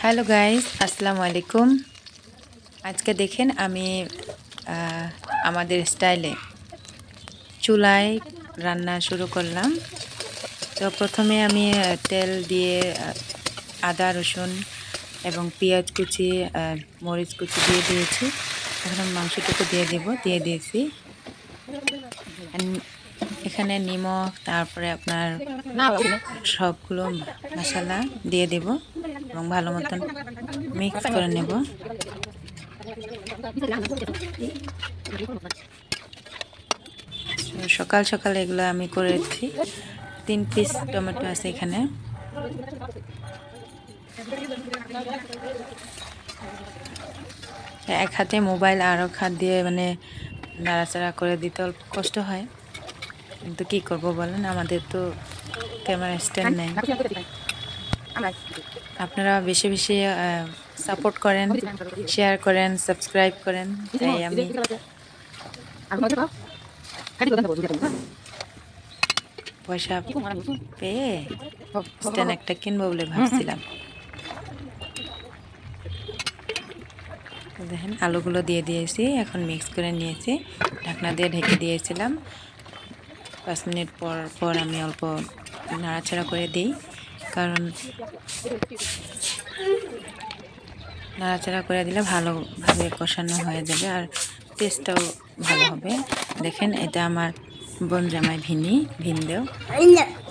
Hello guys, আসসালামু আলাইকুম। আজকে দেখেন আমি আমাদের স্টাইলে চুলায় রান্না শুরু করলাম। তো প্রথমে আমি তেল দিয়ে আদা রসুন এবং পেঁয়াজ কুচি মরিচ কুচি দিয়ে দিয়েছি। এখন মাংসটুকু দিয়ে দিয়েছি। এখানে নিমখ, তারপরে আপনার সবগুলো মশলা দিয়ে দেব এবং ভালো মতন মিক্স করে নেব। সকাল সকাল এগুলো আমি করেছি। 3 পিস টমেটো আছে এখানে। এক হাতে মোবাইল আর এক হাত দিয়ে মানে নাড়াচাড়া করে দিতে অল্প কষ্ট হয়, কিন্তু কি করব বলেন, আমাদের তো ক্যামেরা স্ট্যান্ড নেই। আপনারা বেশি বেশি সাপোর্ট করেন, শেয়ার করেন, সাবস্ক্রাইব করেন, তাই আমি পয়সা পেয়ে স্ট্যান্ড একটা কিনবো বলে ভাবছিলাম। দেখেন আলুগুলো দিয়ে দিয়েছি, এখন মিক্স করে নিয়েছি, ঢাকনা দিয়ে ঢেকে দিয়েছিলাম। 5 মিনিট পর পর আমি অল্প নাড়াচাড়া করে দিই, কারণ নাড়াচাড়া করে দিলে ভালোভাবে কষানো হয়ে যাবে আর টেস্টটাও ভালো হবে। দেখেন এটা আমার বোন জামাই ভিনদেও,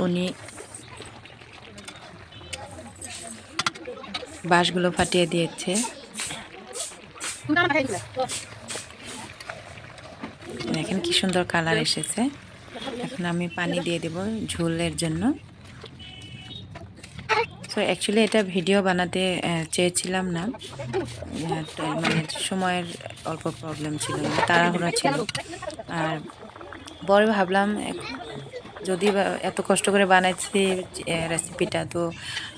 উনি বাঁশগুলো ফাটিয়ে দিয়েছে। দেখেন কি সুন্দর কালার এসেছে। এখন আমি পানি দিয়ে দেব ঝোলের জন্য। সো অ্যাকচুয়ালি এটা ভিডিও বানাতে চেয়েছিলাম না, মানে সময়ের অল্প প্রবলেম ছিল, তাড়াহুড়া ছিল। আর পরে ভাবলাম যদি এত কষ্ট করে বানাইছি রেসিপিটা, তো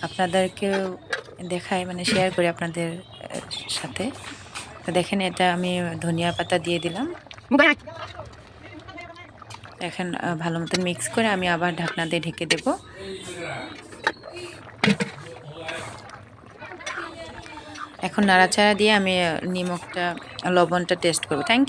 আপনাদেরকেও দেখাই, মানে শেয়ার করি আপনাদের সাথে। তো দেখেন এটা আমি ধনিয়া পাতা দিয়ে দিলাম। এখন ভালো মতন মিক্স করে আমি আবার ঢাকনা দিয়ে ঢেকে দেব। এখন নাড়াচাড়া দিয়ে আমি লবণটা টেস্ট করব। Thank you.